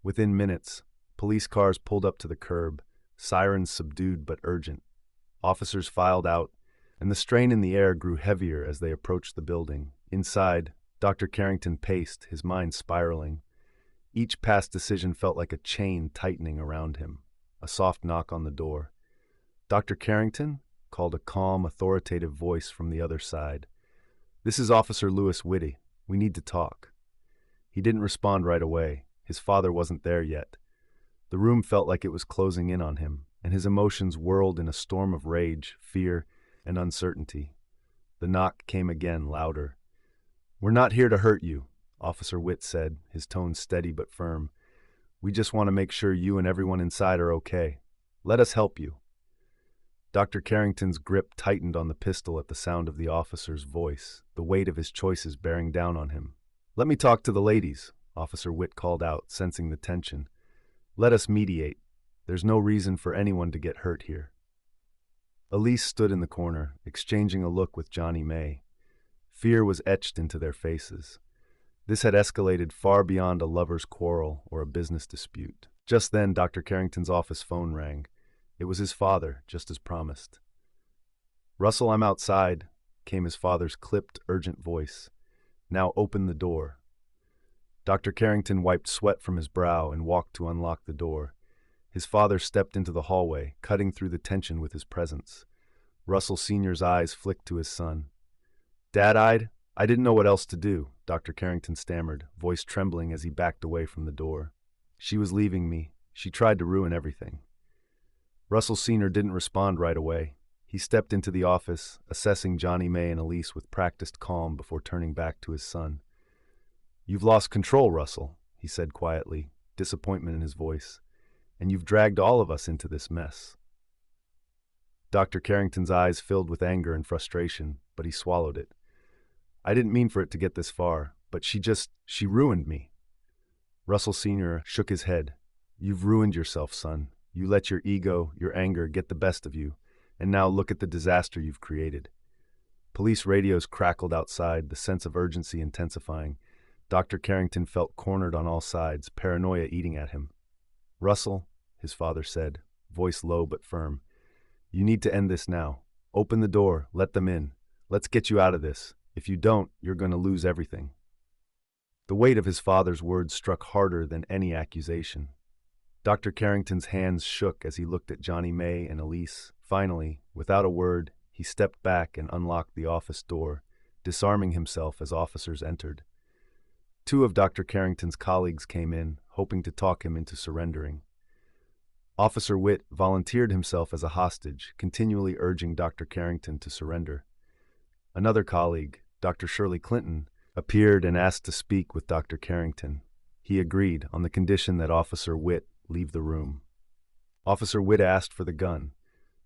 Within minutes, police cars pulled up to the curb, sirens subdued but urgent. Officers filed out, and the strain in the air grew heavier as they approached the building. Inside, Dr. Carrington paced, his mind spiraling. Each past decision felt like a chain tightening around him. A soft knock on the door. "Dr. Carrington?" called a calm, authoritative voice from the other side. "This is Officer Lewis Whitty. We need to talk." He didn't respond right away. His father wasn't there yet. The room felt like it was closing in on him, and his emotions whirled in a storm of rage, fear, and uncertainty. The knock came again, louder. "We're not here to hurt you," Officer Witt said, his tone steady but firm. "We just want to make sure you and everyone inside are okay. Let us help you." Dr. Carrington's grip tightened on the pistol at the sound of the officer's voice, the weight of his choices bearing down on him. "Let me talk to the ladies," Officer Witt called out, sensing the tension. "Let us mediate. There's no reason for anyone to get hurt here." Elise stood in the corner, exchanging a look with Johnny May. Fear was etched into their faces. This had escalated far beyond a lover's quarrel or a business dispute. Just then, Dr. Carrington's office phone rang. It was his father, just as promised. "Russell, I'm outside," came his father's clipped, urgent voice. "Now open the door." Dr. Carrington wiped sweat from his brow and walked to unlock the door. His father stepped into the hallway, cutting through the tension with his presence. Russell Sr.'s eyes flicked to his son. "Dad, I didn't know what else to do," Dr. Carrington stammered, voice trembling as he backed away from the door. "She was leaving me. She tried to ruin everything." Russell Sr. didn't respond right away. He stepped into the office, assessing Johnny May and Elise with practiced calm before turning back to his son. "You've lost control, Russell," he said quietly, disappointment in his voice. "And you've dragged all of us into this mess." Dr. Carrington's eyes filled with anger and frustration, but he swallowed it. "I didn't mean for it to get this far, but she ruined me." Russell Sr. shook his head. "You've ruined yourself, son. You let your ego, your anger get the best of you, and now look at the disaster you've created." Police radios crackled outside, the sense of urgency intensifying. Dr. Carrington felt cornered on all sides, paranoia eating at him. "Russell," his father said, voice low but firm, "you need to end this now. Open the door, let them in. Let's get you out of this. If you don't, you're going to lose everything." The weight of his father's words struck harder than any accusation. Dr. Carrington's hands shook as he looked at Johnny May and Elise. Finally, without a word, he stepped back and unlocked the office door, disarming himself as officers entered. Two of Dr. Carrington's colleagues came in, hoping to talk him into surrendering. Officer Witt volunteered himself as a hostage, continually urging Dr. Carrington to surrender. Another colleague, Dr. Shirley Clinton, appeared and asked to speak with Dr. Carrington. He agreed on the condition that Officer Witt leave the room. Officer Witt asked for the gun.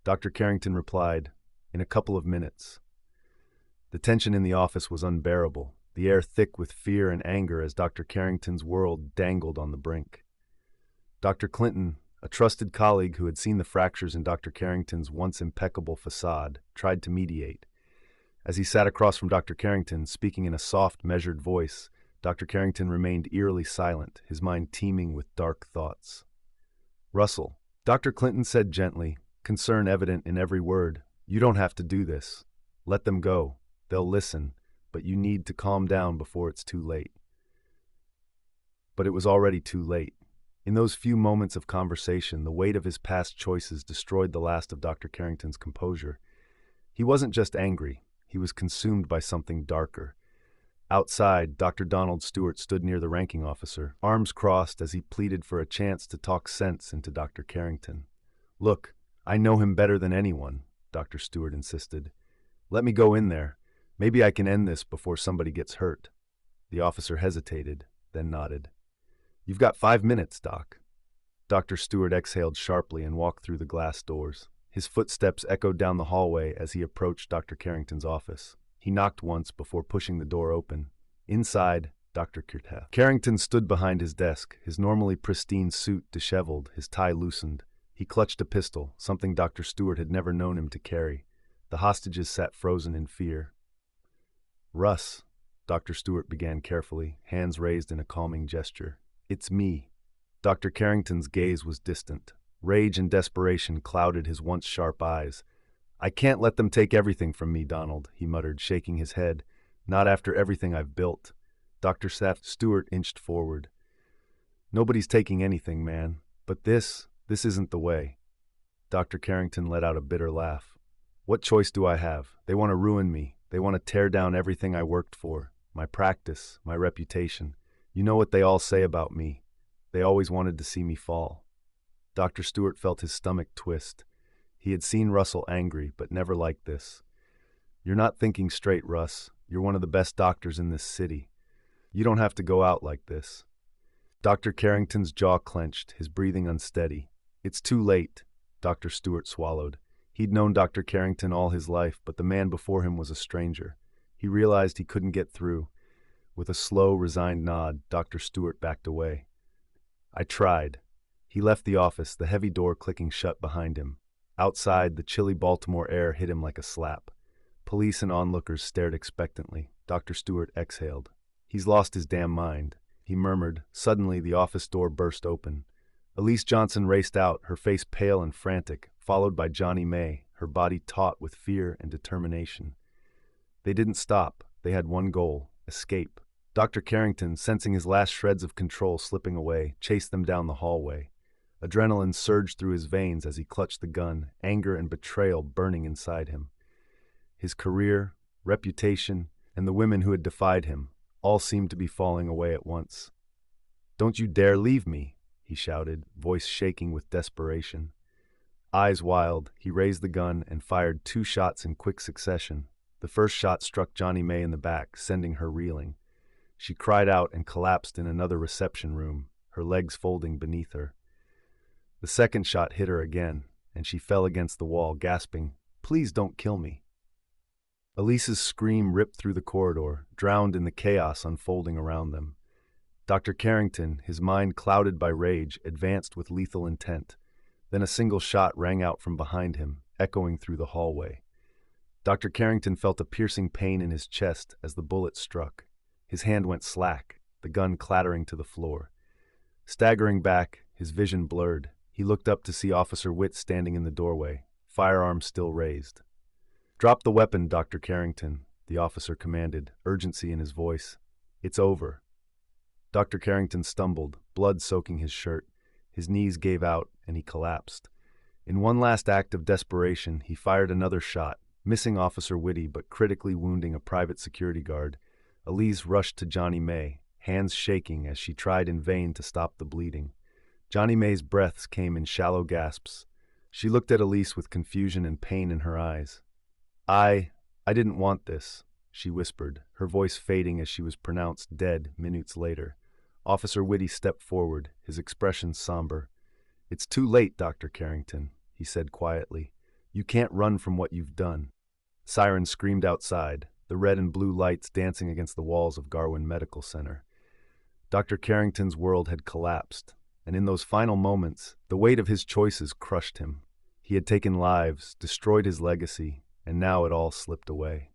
Dr. Carrington replied, "In a couple of minutes." The tension in the office was unbearable, the air thick with fear and anger as Dr. Carrington's world dangled on the brink. Dr. Clinton, a trusted colleague who had seen the fractures in Dr. Carrington's once impeccable facade, tried to mediate. As he sat across from Dr. Carrington, speaking in a soft, measured voice, Dr. Carrington remained eerily silent, his mind teeming with dark thoughts. "Russell," Dr. Clinton said gently, concern evident in every word, "you don't have to do this. Let them go. They'll listen, but you need to calm down before it's too late." But it was already too late. In those few moments of conversation, the weight of his past choices destroyed the last of Dr. Carrington's composure. He wasn't just angry, he was consumed by something darker. Outside, Dr. Donald Stewart stood near the ranking officer, arms crossed as he pleaded for a chance to talk sense into Dr. Carrington. "Look, I know him better than anyone," Dr. Stewart insisted. "Let me go in there. Maybe I can end this before somebody gets hurt." The officer hesitated, then nodded. "You've got 5 minutes, Doc." Dr. Stewart exhaled sharply and walked through the glass doors. His footsteps echoed down the hallway as he approached Dr. Carrington's office. He knocked once before pushing the door open. Inside, Dr. Carrington stood behind his desk, his normally pristine suit disheveled, his tie loosened. He clutched a pistol, something Dr. Stewart had never known him to carry. The hostages sat frozen in fear. "Russ," Dr. Stewart began carefully, hands raised in a calming gesture. "It's me. Dr. Carrington's gaze was distant. Rage and desperation clouded his once sharp eyes. "I can't let them take everything from me, Donald," he muttered, shaking his head. "Not after everything I've built." Dr. Seth Stewart inched forward. "Nobody's taking anything, man. But this isn't the way." Dr. Carrington let out a bitter laugh. "What choice do I have? They want to ruin me. They want to tear down everything I worked for. My practice, my reputation. You know what they all say about me. They always wanted to see me fall." Dr. Stewart felt his stomach twist. He had seen Russell angry, but never like this. "You're not thinking straight, Russ. You're one of the best doctors in this city. You don't have to go out like this." Dr. Carrington's jaw clenched, his breathing unsteady. "It's too late." Dr. Stewart swallowed. He'd known Dr. Carrington all his life, but the man before him was a stranger. He realized he couldn't get through. With a slow, resigned nod, Dr. Stewart backed away. "I tried." He left the office, the heavy door clicking shut behind him. Outside, the chilly Baltimore air hit him like a slap. Police and onlookers stared expectantly. Dr. Stewart exhaled. "He's lost his damn mind," he murmured. Suddenly, the office door burst open. Elise Johnson raced out, her face pale and frantic, followed by Johnny May, her body taut with fear and determination. They didn't stop. They had one goal: escape. Dr. Carrington, sensing his last shreds of control slipping away, chased them down the hallway. Adrenaline surged through his veins as he clutched the gun, anger and betrayal burning inside him. His career, reputation, and the women who had defied him all seemed to be falling away at once. "Don't you dare leave me," he shouted, voice shaking with desperation. Eyes wild, he raised the gun and fired 2 shots in quick succession. The first shot struck Johnny May in the back, sending her reeling. She cried out and collapsed in another reception room, her legs folding beneath her. The second shot hit her again, and she fell against the wall, gasping, "Please don't kill me." Elise's scream ripped through the corridor, drowned in the chaos unfolding around them. Dr. Carrington, his mind clouded by rage, advanced with lethal intent. Then a single shot rang out from behind him, echoing through the hallway. Dr. Carrington felt a piercing pain in his chest as the bullet struck. His hand went slack, the gun clattering to the floor. Staggering back, his vision blurred, he looked up to see Officer Witt standing in the doorway, firearm still raised. "Drop the weapon, Dr. Carrington," the officer commanded, urgency in his voice. "It's over." Dr. Carrington stumbled, blood soaking his shirt. His knees gave out, and he collapsed. In one last act of desperation, he fired another shot, missing Officer Whitty but critically wounding a private security guard. Elise rushed to Johnny May, hands shaking as she tried in vain to stop the bleeding. Johnny May's breaths came in shallow gasps. She looked at Elise with confusion and pain in her eyes. I didn't want this," she whispered, her voice fading as she was pronounced dead minutes later. Officer Whitty stepped forward, his expression somber. "It's too late, Dr. Carrington," he said quietly. "You can't run from what you've done." Sirens screamed outside, the red and blue lights dancing against the walls of Garwin Medical Center. Dr. Carrington's world had collapsed, and in those final moments, the weight of his choices crushed him. He had taken lives, destroyed his legacy, and now it all slipped away.